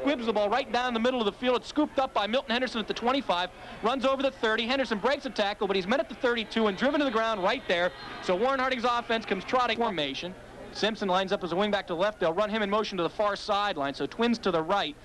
squibs the ball right down the middle of the field. It's scooped up by Milton Henderson at the 25, runs over the 30. Henderson breaks a tackle, but he's met at the 32 and driven to the ground right there. So Warren Harding's offense comes trotting formation. Simpson lines up as a wingback to the left. They'll run him in motion to the far sideline, so Twins to the right.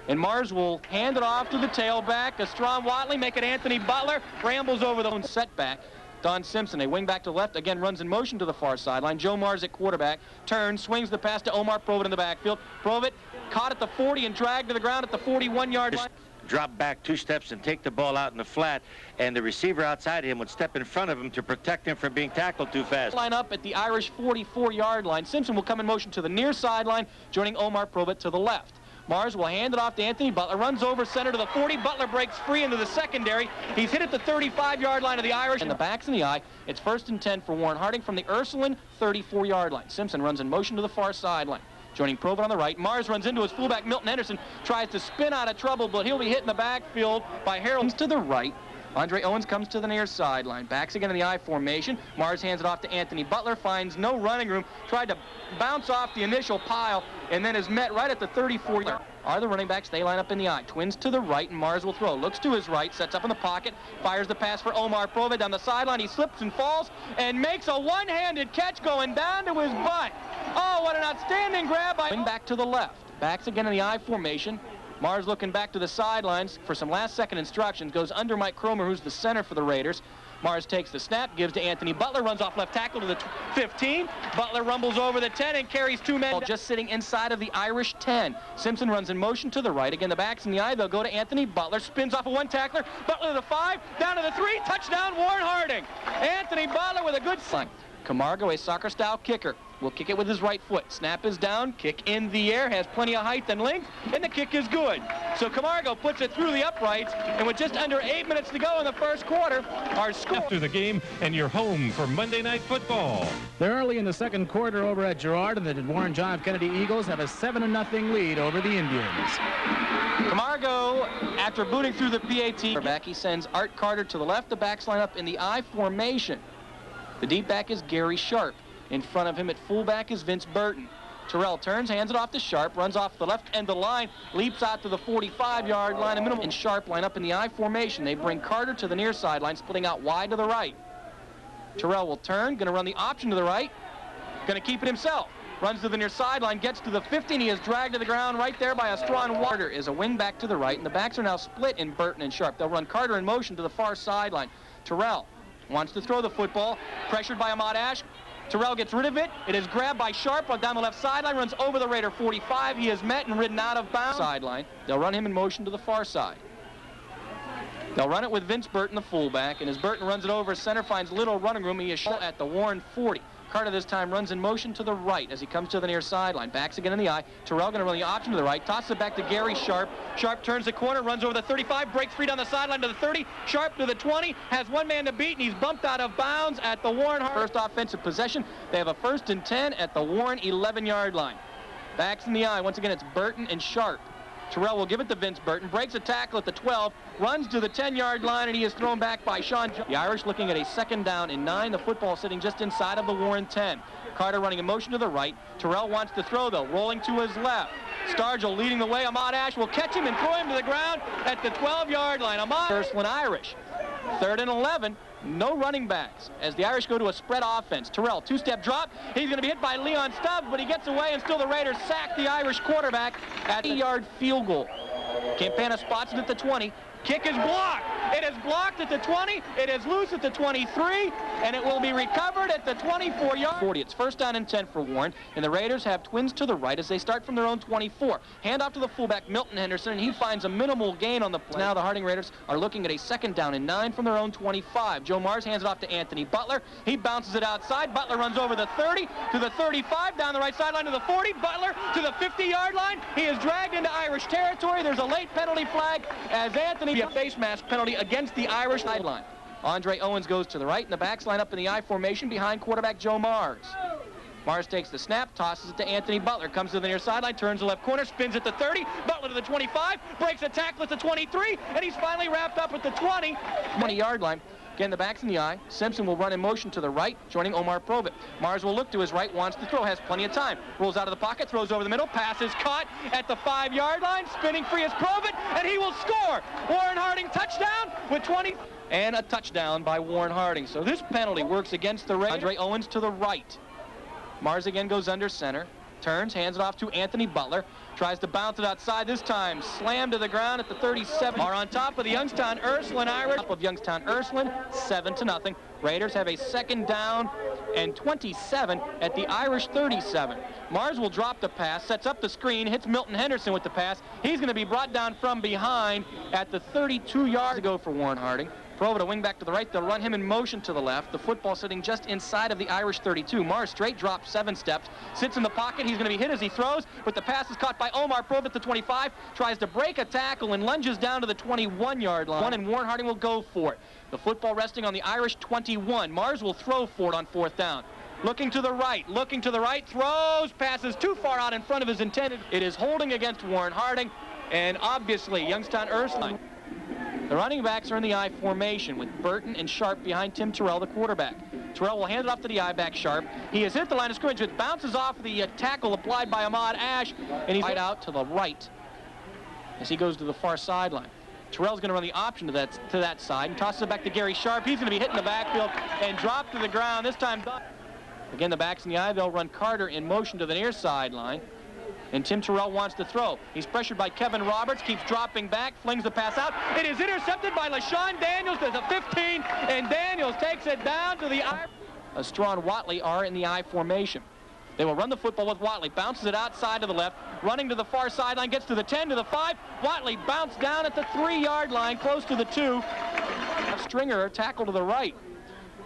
And Mars will hand it off to the tailback. Astron Watley, make it Anthony Butler, rambles over the setback. Don Simpson, a wing back to the left, again runs in motion to the far sideline. Joe Mars at quarterback, turns, swings the pass to Omar Provit in the backfield. Provit caught at the 40 and dragged to the ground at the 41-yard line. Drop back 2 steps and take the ball out in the flat, and the receiver outside him would step in front of him to protect him from being tackled too fast. Line up at the Irish 44-yard line. Simpson will come in motion to the near sideline, joining Omar Provit to the left. Mars will hand it off to Anthony Butler, runs over center to the 40. Butler breaks free into the secondary. He's hit at the 35-yard line of the Irish. And the back's in the eye. It's 1st and 10 for Warren Harding from the Ursline 34-yard line. Simpson runs in motion to the far sideline. Joining Provit on the right. Mars runs into his fullback, Milton Henderson, tries to spin out of trouble, but he'll be hit in the backfield by Harold to the right. Andre Owens comes to the near sideline. Backs again in the I formation. Mars hands it off to Anthony Butler, finds no running room, tried to bounce off the initial pile, and then is met right at the 34-yard. Are the running backs? They line up in the I. Twins to the right, and Mars will throw. Looks to his right, sets up in the pocket, fires the pass for Omar Provit down the sideline. He slips and falls and makes a one-handed catch going down to his butt. Oh, what an outstanding grab by... Back to the left. Backs again in the I formation. Mars looking back to the sidelines for some last-second instructions. Goes under Mike Cromer, who's the center for the Raiders. Mars takes the snap, gives to Anthony Butler, runs off left tackle to the 15. Butler rumbles over the 10 and carries 2 men. Just sitting inside of the Irish 10. Simpson runs in motion to the right. Again, the backs in the eye. They'll go to Anthony Butler. Spins off of 1 tackler. Butler to the 5. Down to the 3. Touchdown, Warren Harding. Anthony Butler with a good sling. Camargo, a soccer-style kicker, will kick it with his right foot. Snap is down, kick in the air, has plenty of height and length, and the kick is good. So Camargo puts it through the uprights, and with just under 8 minutes to go in the first quarter, our score... After the game, and you're home for Monday Night Football. They're early in the second quarter over at Girard, and the Warren John F. Kennedy Eagles have a 7-0 lead over the Indians. Camargo, after booting through the PAT, back he sends Art Carter to the left. The backs line up in the I formation. The deep back is Gary Sharp. In front of him at fullback is Vince Burton. Terrell turns, hands it off to Sharp, runs off the left end of the line, leaps out to the 45-yard line. And Sharp line up in the I formation. They bring Carter to the near sideline, splitting out wide to the right. Terrell will turn, going to run the option to the right, going to keep it himself. Runs to the near sideline, gets to the 50, and he is dragged to the ground right there by Astron. Carter is a wing back to the right, and the backs are now split in Burton and Sharp. They'll run Carter in motion to the far sideline. Terrell wants to throw the football, pressured by Ahmad Ash. Terrell gets rid of it. It is grabbed by Sharp down the left sideline, runs over the Raider 45. He is met and ridden out of bounds. Sideline. They'll run him in motion to the far side. They'll run it with Vince Burton, the fullback, and as Burton runs it over, center finds little running room. He is shot at the Warren 40. Carter this time runs in motion to the right as he comes to the near sideline. Backs again in the I. Terrell going to run the option to the right. Tosses it back to Gary Sharp. Sharp turns the corner, runs over the 35, breaks free down the sideline to the 30. Sharp to the 20, has 1 man to beat, and he's bumped out of bounds at the Warren. First offensive possession. They have a 1st and 10 at the Warren 11-yard line. Backs in the I. Once again, it's Burton and Sharp. Terrell will give it to Vince Burton, breaks a tackle at the 12, runs to the 10-yard line, and he is thrown back by Sean Jones. The Irish looking at a 2nd down and 9. The football sitting just inside of the Warren 10. Carter running in motion to the right. Terrell wants to throw, though, rolling to his left. Stargell leading the way. Ahmad Ash will catch him and throw him to the ground at the 12-yard line. Ursline Irish. 3rd and 11. No running backs as the Irish go to a spread offense. Terrell, 2-step drop. He's going to be hit by Leon Stubbs, but he gets away, and still the Raiders sack the Irish quarterback at the 8-yard field goal. Campana spots it at the 20. Kick is blocked. It is blocked at the 20. It is loose at the 23, and it will be recovered at the 24-yard. 40. It's 1st down and 10 for Warren, and the Raiders have Twins to the right as they start from their own 24. Hand off to the fullback, Milton Henderson, and he finds a minimal gain on the play. Now the Harding Raiders are looking at a 2nd down and 9 from their own 25. Joe Mars hands it off to Anthony Butler. He bounces it outside. Butler runs over the 30 to the 35, down the right sideline to the 40. Butler to the 50-yard line. He is dragged into Irish territory. There's a late penalty flag as Anthony a face mask penalty against the Irish sideline. Andre Owens goes to the right, and the backs line up in the I formation behind quarterback Joe Mars. Mars takes the snap, tosses it to Anthony Butler, comes to the near sideline, turns the left corner, spins at the 30, Butler to the 25, breaks a tackle at the 23, and he's finally wrapped up at the 20-yard line. Again, the back's in the eye. Simpson will run in motion to the right, joining Omar Provett. Mars will look to his right, wants to throw, has plenty of time. Rolls out of the pocket, throws over the middle, pass is caught at the 5-yard line. Spinning free is Provett, and he will score. Warren Harding touchdown with 20. And a touchdown by Warren Harding. So this penalty works against the Raiders. Andre Owens to the right. Mars again goes under center. Turns, hands it off to Anthony Butler. Tries to bounce it outside this time. Slammed to the ground at the 37. Are on top of the Youngstown Ursline Irish. Top of Youngstown Ursline, 7-0. Raiders have a 2nd down and 27 at the Irish 37. Mars will drop the pass, sets up the screen, hits Milton Henderson with the pass. He's going to be brought down from behind at the 32 yards to go for Warren Harding. Provett a wing back to the right. They'll run him in motion to the left. The football sitting just inside of the Irish 32. Mars straight drops 7 steps. Sits in the pocket. He's going to be hit as he throws. But the pass is caught by Omar Provett, the 25. Tries to break a tackle and lunges down to the 21-yard line. And Warren Harding will go for it. The football resting on the Irish 21. Mars will throw for it on 4th down. Looking to the right. Throws. Passes too far out in front of his intended. It is holding against Warren Harding. And obviously, Youngstown Ursline. The running backs are in the I formation with Burton and Sharp behind Tim Terrell, the quarterback. Terrell will hand it off to the I-back Sharp. He has hit the line of scrimmage. It bounces off the tackle applied by Ahmad Ash, and he's right out to the right as he goes to the far sideline. Terrell's going to run the option to that side and tosses it back to Gary Sharp. He's going to be hit in the backfield and dropped to the ground. This time, again, the backs in the I. They'll run Carter in motion to the near sideline. And Tim Terrell wants to throw. He's pressured by Kevin Roberts, keeps dropping back, flings the pass out. It is intercepted by LaShawn Daniels. There's a 15, and Daniels takes it down to the I. Straw and Watley are in the I formation. They will run the football with Watley. Bounces it outside to the left, running to the far sideline, gets to the 10, to the 5. Watley bounced down at the 3-yard line, close to the 2. Stringer tackle to the right.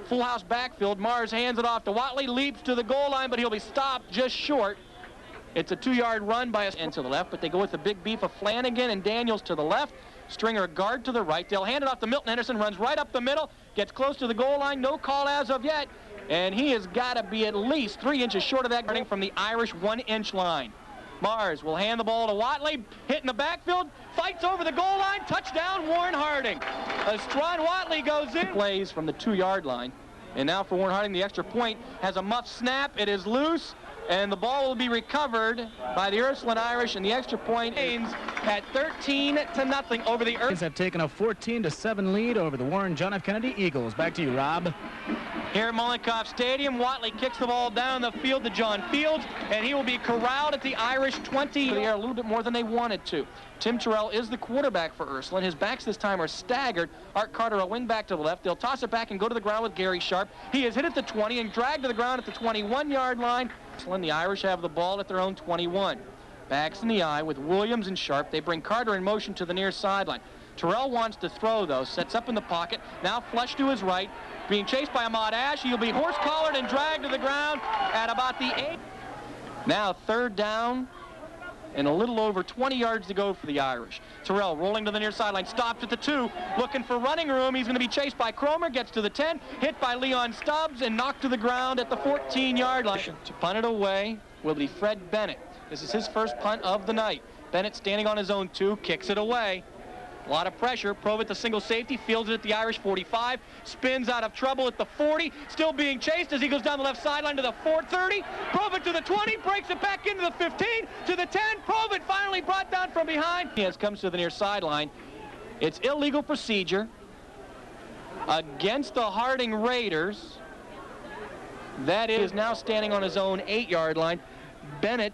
Full house backfield. Mars hands it off to Watley, leaps to the goal line, but he'll be stopped just short. It's a 2-yard run by and to the left, but they go with the big beef of Flanagan and Daniels to the left. Stringer guard to the right. They'll hand it off to Milton Henderson, runs right up the middle, gets close to the goal line. No call as of yet, and he has got to be at least 3 inches short of that, running from the Irish 1-inch line. Mars will hand the ball to Watley, hit in the backfield, fights over the goal line, touchdown Warren Harding. Strawn Watley goes in. Plays from the 2-yard line, and now for Warren Harding, the extra point has a muff snap. It is loose. And the ball will be recovered by the Ursline Irish, and the extra point ends at 13-0 over the Ursline. Have taken a 14-7 lead over the Warren John F. Kennedy Eagles. Back to you, Rob. Here at Mollenkoff Stadium, Watley kicks the ball down the field to John Fields, and he will be corralled at the Irish 20. They are a little bit more than they wanted to. Tim Terrell is the quarterback for Ursline. His backs this time are staggered. Art Carter a wing back to the left. They'll toss it back and go to the ground with Gary Sharp. He is hit at the 20 and dragged to the ground at the 21-yard line. The Irish have the ball at their own 21. Backs in the I with Williams and Sharp. They bring Carter in motion to the near sideline. Terrell wants to throw, though. Sets up in the pocket. Now flush to his right. Being chased by Ahmad Ash. He'll be horse-collared and dragged to the ground at about the 8. Now 3rd down and a little over 20 yards to go for the Irish. Terrell rolling to the near sideline, stopped at the 2, looking for running room. He's going to be chased by Cromer, gets to the 10, hit by Leon Stubbs, and knocked to the ground at the 14-yard line. To punt it away will be Fred Bennett. This is his first punt of the night. Bennett standing on his own 2, kicks it away. A lot of pressure. Provett, the single safety, fields it at the Irish 45, spins out of trouble at the 40, still being chased as he goes down the left sideline to the 30. Provett to the 20, breaks it back into the 15, to the 10. Provett finally brought down from behind. He comes to the near sideline. It's illegal procedure against the Harding Raiders. That is now standing on his own 8-yard line. Bennett,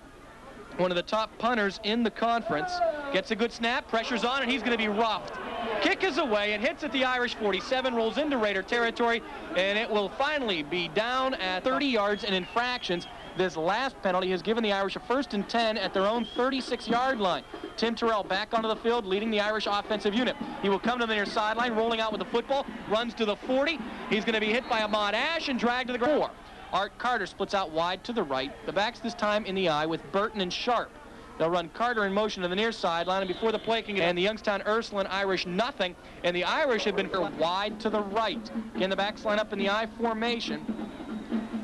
one of the top punters in the conference, gets a good snap, pressure's on, and he's going to be roughed. Kick is away, it hits at the Irish 47, rolls into Raider territory, and it will finally be down at 30 yards and infractions. This last penalty has given the Irish a 1st and 10 at their own 36-yard line. Tim Terrell back onto the field, leading the Irish offensive unit. He will come to the near sideline, rolling out with the football, runs to the 40. He's going to be hit by Ahmad Ash and dragged to the ground. Art Carter splits out wide to the right. The backs this time in the I with Burton and Sharp. They'll run Carter in motion to the near sideline, and before the play can get, and the Youngstown Ursline Irish nothing, and the Irish have been wide to the right. Again, the backs line up in the I formation.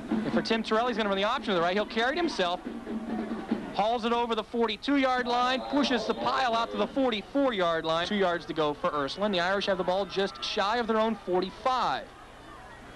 And for Tim Terrell, he's going to run the option to the right. He'll carry it himself. hauls it over the 42-yard line, pushes the pile out to the 44-yard line. 2 yards to go for Ursline. The Irish have the ball just shy of their own 45.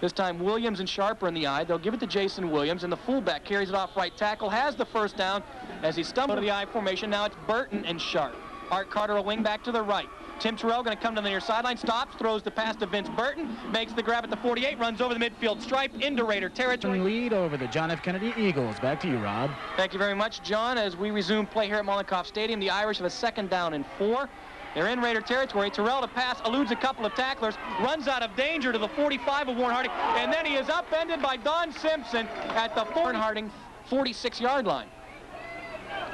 This time Williams and Sharp are in the eye. They'll give it to Jason Williams, and the fullback carries it off right tackle, has the first down as he stumbled to the I formation. Now it's Burton and Sharp. Art Carter, a wing back to the right. Tim Terrell going to come to the near sideline, stops, throws the pass to Vince Burton, makes the grab at the 48, runs over the midfield stripe into Raider territory. Lead over the John F. Kennedy Eagles. Back to you, Rob. Thank you very much, John. As we resume play here at Mollenkoff Stadium, the Irish have a 2nd down and 4. They're in Raider territory. Terrell to pass, eludes a couple of tacklers, runs out of danger to the 45 of Warren Harding, and then he is upended by Don Simpson at the Warren Harding 46-yard line.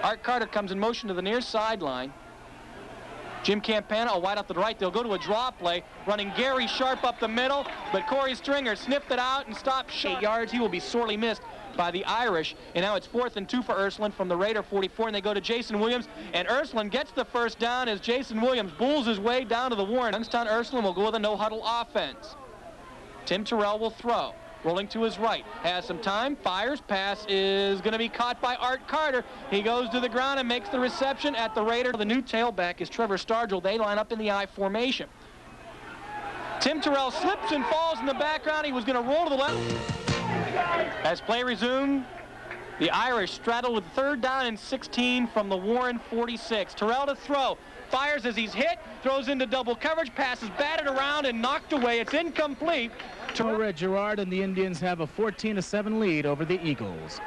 Art Carter comes in motion to the near sideline. Jim Campana, a wide out to the right. They'll go to a draw play, running Gary Sharp up the middle, but Corey Stringer sniffed it out and stopped 8 yards. He will be sorely missed by the Irish. And now it's 4th and 2 for Ursline from the Raider 44, and they go to Jason Williams, and Ursline gets the first down as Jason Williams bulls his way down to the Warren. Youngstown Ursline will go with a no-huddle offense. Tim Terrell will throw. Rolling to his right, has some time, fires, pass is going to be caught by Art Carter. He goes to the ground and makes the reception at the Raider. The new tailback is Trevor Stargell. They line up in the I formation. Tim Terrell slips and falls in the background. He was going to roll to the left. As play resumed, the Irish straddle with 3rd down and 16 from the Warren 46. Terrell to throw. Fires as he's hit, throws into double coverage, passes batted around and knocked away. It's incomplete. Over at Girard, and the Indians have a 14-7 lead over the Eagles.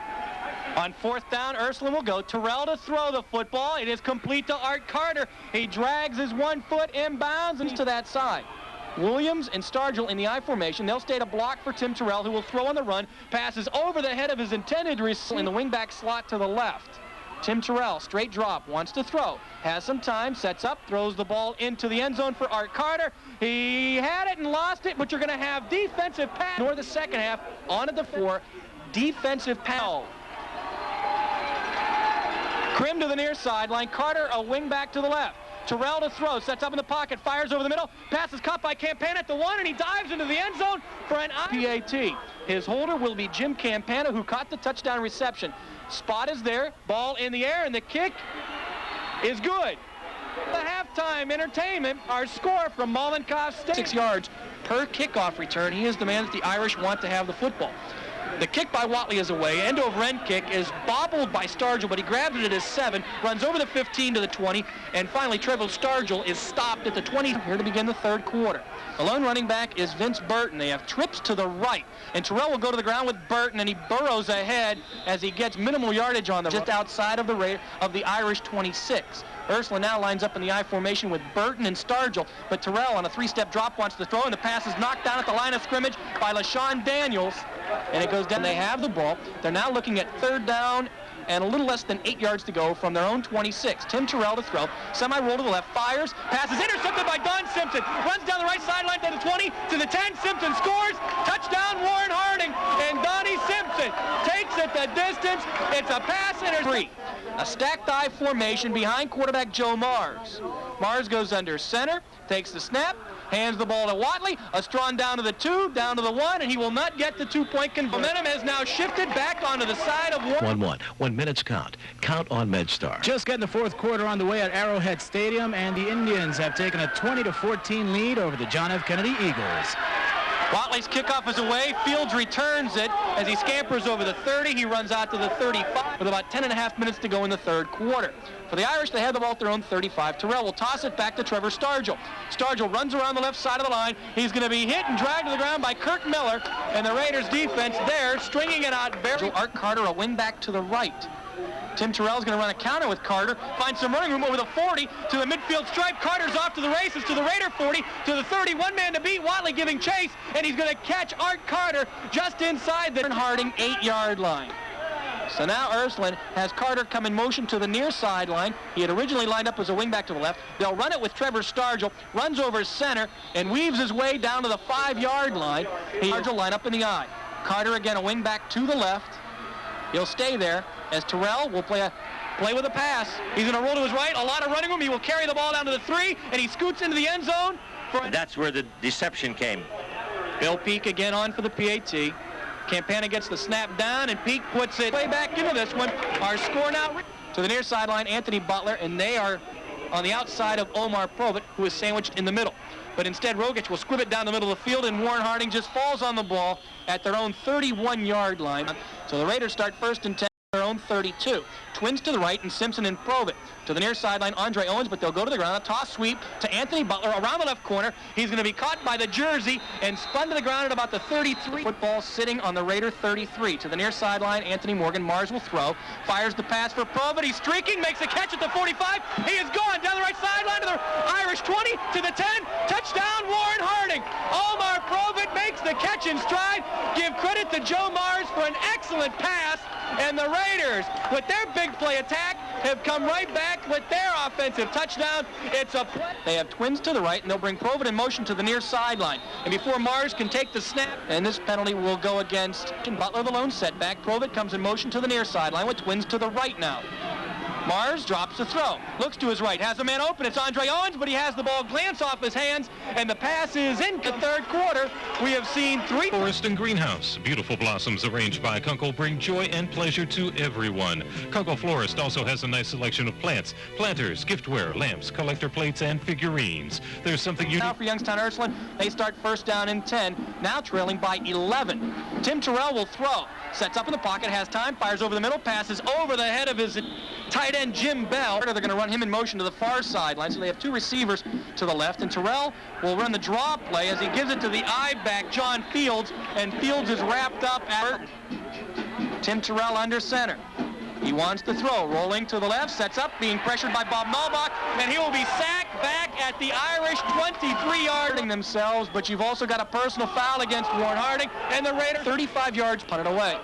On 4th down, Ursline will go. Terrell to throw the football. It is complete to Art Carter. He drags his 1 foot inbounds and to that side. Williams and Stargell in the I formation. They'll stay to block for Tim Terrell, who will throw on the run. Passes over the head of his intended receiver in the wingback slot to the left. Tim Terrell, straight drop, wants to throw, has some time, sets up, throws the ball into the end zone for Art Carter. He had it and lost it, but you're going to have defensive pass. Nor the second half, on at the 4, defensive pass. Krim to the near sideline, Carter a wing back to the left. Terrell to throw, sets up in the pocket, fires over the middle, pass is caught by Campana at the 1, and he dives into the end zone for an PAT. His holder will be Jim Campana, who caught the touchdown reception. Spot is there, ball in the air, and the kick is good. The halftime entertainment, our score from Mollenkoff Stadium. 6 yards per kickoff return. He is the man that the Irish want to have the football. The kick by Watley is away. End-over-end kick is bobbled by Stargell, but he grabs it at his 7, runs over the 15 to the 20, and finally Trevor Stargell is stopped at the 20 here to begin the 3rd quarter. The lone running back is Vince Burton. They have trips to the right, and Terrell will go to the ground with Burton, and he burrows ahead as he gets minimal yardage on the just outside of the Irish 26. Ursline now lines up in the I formation with Burton and Stargell, but Terrell on a 3-step drop wants to throw, and the pass is knocked down at the line of scrimmage by LaShawn Daniels, and it goes down. They have the ball. They're now looking at 3rd down and a little less than 8 yards to go from their own 26. Tim Terrell to throw, semi-roll to the left, fires, passes intercepted by Don Simpson, runs down the right sideline to the 20, to the 10, Simpson scores, touchdown Warren Harding, and Donnie Simpson takes it the distance. It's a pass interception. A stacked I formation behind quarterback Joe Mars. Mars goes under center, takes the snap, hands the ball to Watley, a strong down to the 2, down to the 1, and he will not get the 2-point conversion. Momentum has now shifted back onto the side of 1-1. When minutes count, count on MedStar. Just getting the 4th quarter on the way at Arrowhead Stadium, and the Indians have taken a 20-14 lead over the John F. Kennedy Eagles. Watley's kickoff is away. Fields returns it as he scampers over the 30. He runs out to the 35 with about 10.5 minutes to go in the 3rd quarter. For the Irish, they have the ball at their own 35. Terrell will toss it back to Trevor Stargell. Stargell runs around the left side of the line. He's going to be hit and dragged to the ground by Kirk Miller, and the Raiders defense there stringing it out. Art Carter, a wing back to the right. Tim Terrell's going to run a counter with Carter, finds some running room over the 40 to the midfield stripe. Carter's off to the races to the Raider 40, to the 30, 1 man to beat. Watley giving chase, and he's going to catch Art Carter just inside the Harding 8-yard line. So now Ursline has Carter come in motion to the near sideline. He had originally lined up as a wingback to the left. They'll run it with Trevor Stargell, runs over center, and weaves his way down to the 5-yard line. Stargell line up in the I. Carter again a wingback to the left. He'll stay there as Terrell will play with a pass. He's going to roll to his right, a lot of running room. He will carry the ball down to the 3, and he scoots into the end zone. That's where the deception came. Bill Peak again on for the PAT. Campana gets the snap down, and Peak puts it way back into this one. Our score now, To the near sideline, Anthony Butler, and they are on the outside of Omar Provitt, who is sandwiched in the middle. But instead, Rogic will squib it down the middle of the field, and Warren Harding just falls on the ball at their own 31-yard line. So the Raiders start 1st and 10. Their own 32. Twins to the right, and Simpson and Provitt. To the near sideline, Andre Owens, but they'll go to the ground. A toss sweep to Anthony Butler around the left corner. He's going to be caught by the jersey and spun to the ground at about the 33. Football sitting on the Raider 33. To the near sideline, Anthony Morgan. Mars will throw. Fires the pass for Provitt. He's streaking, makes a catch at the 45. He is gone down the right sideline to the Irish 20, to the 10. Touchdown, Warren Harding. Omar Provitt makes the catch in stride. Give credit to Joe Mars for an excellent pass. And the Raiders, with their big play attack, have come right back with their offensive touchdown. It's a play. They have twins to the right, and they'll bring Provitt in motion to the near sideline. And before Mars can take the snap, and this penalty will go against Butler, the lone setback. Provitt comes in motion to the near sideline with twins to the right now. Mars drops the throw, looks to his right, has a man open. It's Andre Owens, but he has the ball glance off his hands, and the pass is in the third quarter. We have seen 3. Forest and Greenhouse. Beautiful blossoms arranged by Kunkel bring joy and pleasure to everyone. Kunkel Florist also has a nice selection of plants, planters, giftware, lamps, collector plates, and figurines. There's something unique. Now for Youngstown Ursline, they start 1st down and 10, now trailing by 11. Tim Terrell will throw, sets up in the pocket, has time, fires over the middle, passes over the head of his tight end Jim Bell. They're going to run him in motion to the far sideline, so they have 2 receivers to the left, and Terrell will run the draw play as he gives it to the I-back John Fields, and Fields is wrapped up at Tim Terrell under center. He wants to throw, rolling to the left, sets up, being pressured by Bob Malbach, and he will be sacked back at the Irish 23-yard themselves, but you've also got a personal foul against Warren Harding, and the Raiders 35 yards punted away.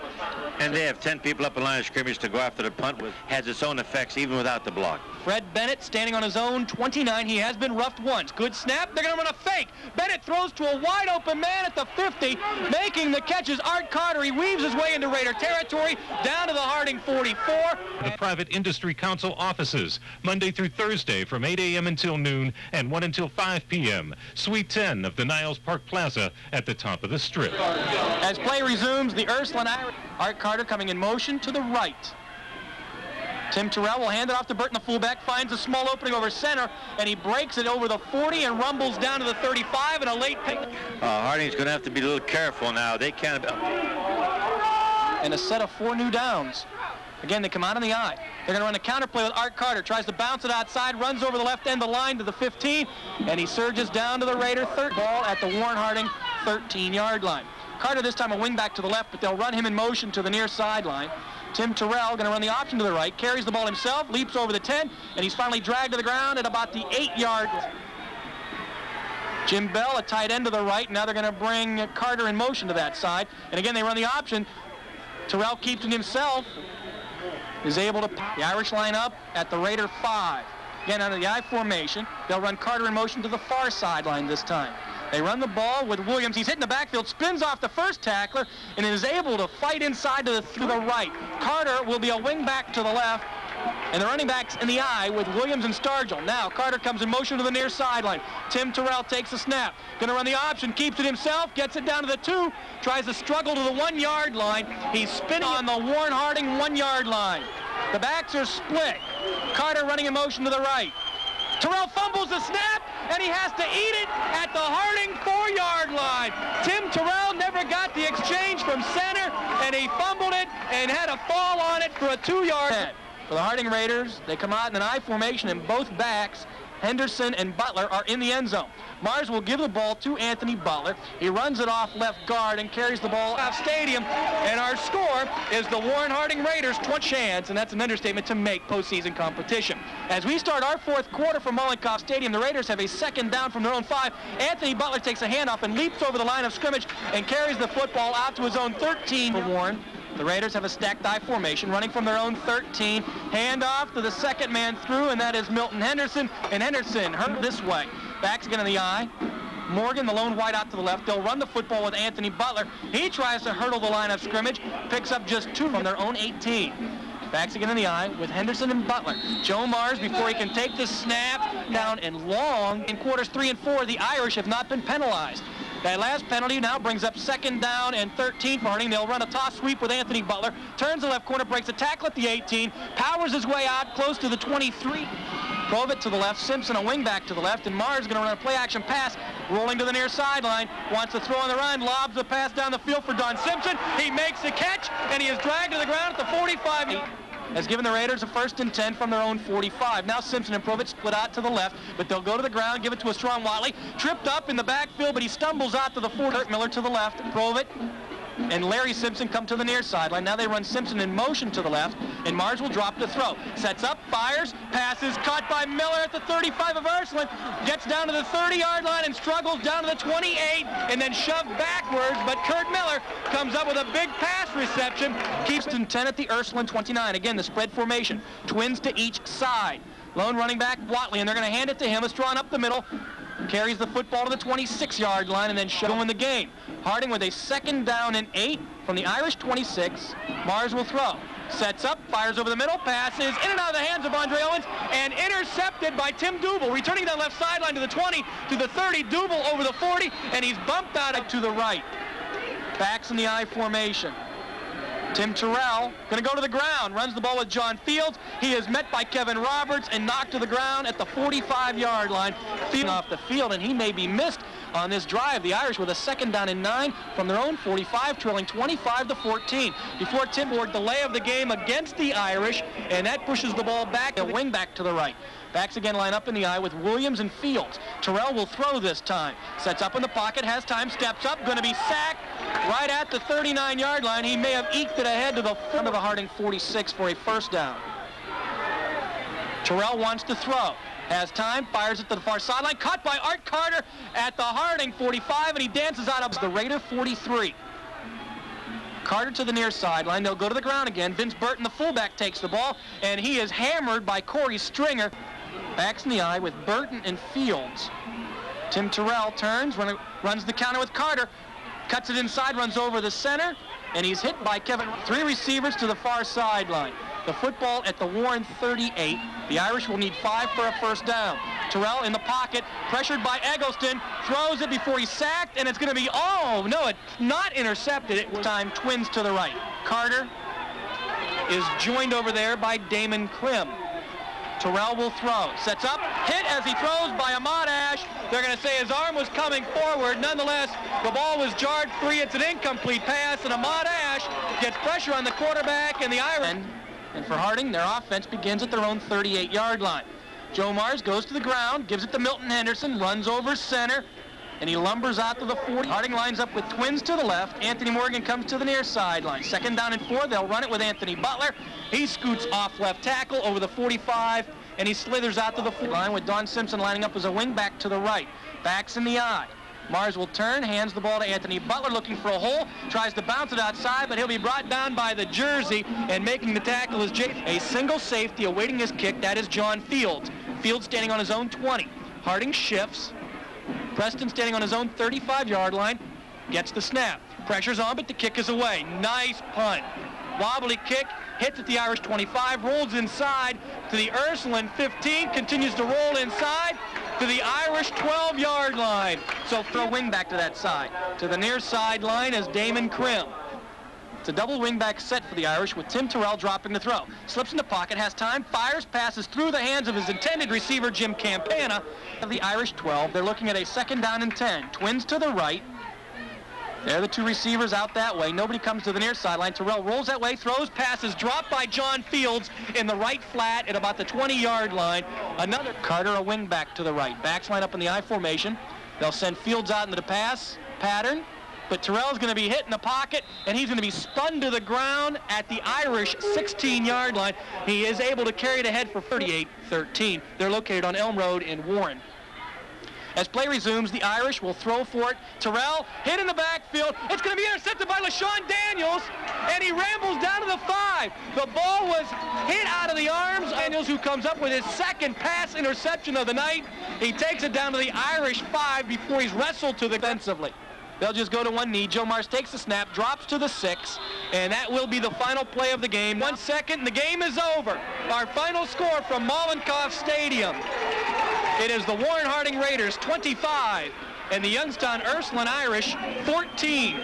And they have 10 people up in line of scrimmage to go after the punt, which has its own effects even without the block. Fred Bennett standing on his own 29. He has been roughed once. Good snap. They're going to run a fake. Bennett throws to a wide open man at the 50. Making the catches, Art Carter. He weaves his way into Raider territory down to the Harding 44. The Private Industry Council offices, Monday through Thursday from 8 a.m. until noon and 1 until 5 p.m. Suite 10 of the Niles Park Plaza at the top of the strip. As play resumes, the Ursline Irish. Art Carter coming in motion to the right. Tim Terrell will hand it off to Burton, the fullback, finds a small opening over center, and he breaks it over the 40 and rumbles down to the 35 and a late pick. Harding's going to have to be a little careful now. They can't. And a set of 4 new downs. Again, they come out in the eye. They're going to run a counter play with Art Carter. Tries to bounce it outside, runs over the left end of the line to the 15, and he surges down to the Raider third ball at the Warren Harding 13-yard line. Carter this time a wing back to the left, but they'll run him in motion to the near sideline. Tim Terrell going to run the option to the right, carries the ball himself, leaps over the 10, and he's finally dragged to the ground at about the 8-yard line. Jim Bell, a tight end to the right. Now they're going to bring Carter in motion to that side. And again, they run the option. Terrell keeps it himself, is able to the Irish line up at the Raider 5. Again, under the I formation, they'll run Carter in motion to the far sideline this time. They run the ball with Williams. He's hitting the backfield, spins off the first tackler, and is able to fight inside to the right. Carter will be a wing back to the left, and the running backs in the eye with Williams and Stargell. Now Carter comes in motion to the near sideline. Tim Terrell takes a snap. Going to run the option, keeps it himself, gets it down to the 2, tries to struggle to the 1-yard line. He's spinning on the Warren Harding 1-yard line. The backs are split. Carter running in motion to the right. Terrell fumbles the snap, and he has to eat it at the Harding 4-yard line. Tim Terrell never got the exchange from center, and he fumbled it and had a fall on it for a 2-yard head. For the Harding Raiders, they come out in an I formation, and both backs, Henderson and Butler, are in the end zone. Mars will give the ball to Anthony Butler. He runs it off left guard and carries the ball out of stadium. And our score is the Warren Harding Raiders 20 chance, and that's an understatement, to make postseason competition. As we start our fourth quarter from Mollenkoff Stadium, the Raiders have a 2nd down from their own 5. Anthony Butler takes a handoff and leaps over the line of scrimmage and carries the football out to his own 13 for Warren. The Raiders have a stacked I formation, running from their own 13. Handoff to the second man through, and that is Milton Henderson. And Henderson hurt this way. Backs again in the eye. Morgan, the lone wide out to the left. They'll run the football with Anthony Butler. He tries to hurdle the line of scrimmage, picks up just 2 from their own 18. Backs again in the eye with Henderson and Butler. Joe Mars, before he can take the snap, down and long. In quarters 3 and 4, the Irish have not been penalized. That last penalty now brings up 2nd down and 13 for Harding. They'll run a toss sweep with Anthony Butler. Turns the left corner, breaks a tackle at the 18, powers his way out close to the 23. Provett to the left, Simpson a wing back to the left, and Mars going to run a play-action pass, rolling to the near sideline. Wants to throw on the run, lobs the pass down the field for Don Simpson. He makes the catch, and he is dragged to the ground at the 45. Has given the Raiders a 1st and 10 from their own 45. Now Simpson and Provett split out to the left, but they'll go to the ground, give it to a strong Watley. Tripped up in the backfield, but he stumbles out to the 40. Kurt Miller to the left, Provett and Larry Simpson come to the near sideline. Now they run Simpson in motion to the left, and Mars will drop to throw. Sets up, fires, passes, caught by Miller at the 35 of Ursline. Gets down to the 30-yard line and struggles down to the 28, and then shoved backwards, but Kurt Miller comes up with a big pass reception. Keeps in 10 at the Ursline 29. Again, the spread formation. Twins to each side. Lone running back, Watley, and they're going to hand it to him. It's drawn up the middle. Carries the football to the 26-yard line and then showing the game. Harding with a 2nd down and 8 from the Irish 26. Mars will throw. Sets up, fires over the middle, passes in and out of the hands of Andre Owens, and intercepted by Tim Double. Returning that left sideline to the 20, to the 30, Double over the 40, and he's bumped out to the right. Backs in the I formation. Tim Terrell going to go to the ground, runs the ball with John Fields. He is met by Kevin Roberts and knocked to the ground at the 45-yard line. Off the field, and he may be missed on this drive. The Irish with a 2nd down and 9 from their own 45, trailing 25-14. Before Tim Ward, delay of the game against the Irish, and that pushes the ball back, a wing back to the right. Backs again line up in the I with Williams and Fields. Terrell will throw this time. Sets up in the pocket, has time, steps up, going to be sacked right at the 39-yard line. He may have eked it ahead to the front of the Harding 46 for a 1st down. Terrell wants to throw. Has time, fires it to the far sideline. Caught by Art Carter at the Harding 45, and he dances out of the Raider 43. Carter to the near sideline. They'll go to the ground again. Vince Burton, the fullback, takes the ball, and he is hammered by Corey Stringer. Backs in the I with Burton and Fields. Tim Terrell turns, runs the counter with Carter, cuts it inside, runs over the center, and he's hit by Kevin. 3 receivers to the far sideline. The football at the Warren 38. The Irish will need 5 for a 1st down. Terrell in the pocket, pressured by Eggleston, throws it before he's sacked, and it's going to be, oh, no, it's not intercepted. It was time Twins to the right. Carter is joined over there by Damon Krim. Terrell will throw. Sets up, hit as he throws by Ahmad Ash. They're going to say his arm was coming forward. Nonetheless, the ball was jarred free. It's an incomplete pass, and Ahmad Ash gets pressure on the quarterback, and the Irish. And for Harding, their offense begins at their own 38-yard line. Joe Mars goes to the ground, gives it to Milton Henderson, runs over center, and he lumbers out to the 40. Harding lines up with Twins to the left. Anthony Morgan comes to the near sideline. 2nd down and 4. They'll run it with Anthony Butler. He scoots off left tackle over the 45, and he slithers out to the 40 line with Don Simpson lining up as a wing back to the right. Backs in the I. Mars will turn, hands the ball to Anthony Butler, looking for a hole, tries to bounce it outside, but he'll be brought down by the jersey, and making the tackle is a single safety awaiting his kick. That is John Fields. Fields standing on his own 20. Harding shifts. Preston standing on his own 35-yard line, gets the snap. Pressure's on, but the kick is away. Nice punt. Wobbly kick, hits at the Irish 25, rolls inside to the Ursline 15, continues to roll inside to the Irish 12-yard line. So throw wing back to that side. To the near sideline is Damon Krim. It's a double wingback set for the Irish with Tim Terrell dropping the throw. Slips in the pocket, has time, fires, passes through the hands of his intended receiver, Jim Campana, of the Irish 12. They're looking at a 2nd down and 10. Twins to the right. They're the 2 receivers out that way. Nobody comes to the near sideline. Terrell rolls that way, throws, passes, dropped by John Fields in the right flat at about the 20-yard line. Another Carter, a wing back to the right. Backs line up in the I formation. They'll send Fields out into the pass pattern, but Terrell's going to be hit in the pocket, and he's going to be spun to the ground at the Irish 16-yard line. He is able to carry it ahead for 38-13. They're located on Elm Road in Warren. As play resumes, the Irish will throw for it. Terrell hit in the backfield. It's going to be intercepted by LaShawn Daniels, and he rambles down to the 5. The ball was hit out of the arms. Daniels, who comes up with his 2nd pass interception of the night. He takes it down to the Irish 5 before he's wrestled to the defensively. They'll just go to one knee. Joe Mars takes the snap, drops to the 6, and that will be the final play of the game. 1 second, and the game is over. Our final score from Mollenkoff Stadium. It is the Warren Harding Raiders 25 and the Youngstown Ursline Irish 14.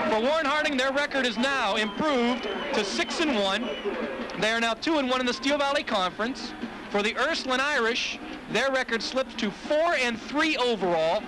For Warren Harding, their record is now improved to 6-1. They are now 2-1 in the Steel Valley Conference. For the Ursline Irish, their record slips to 4-3 overall.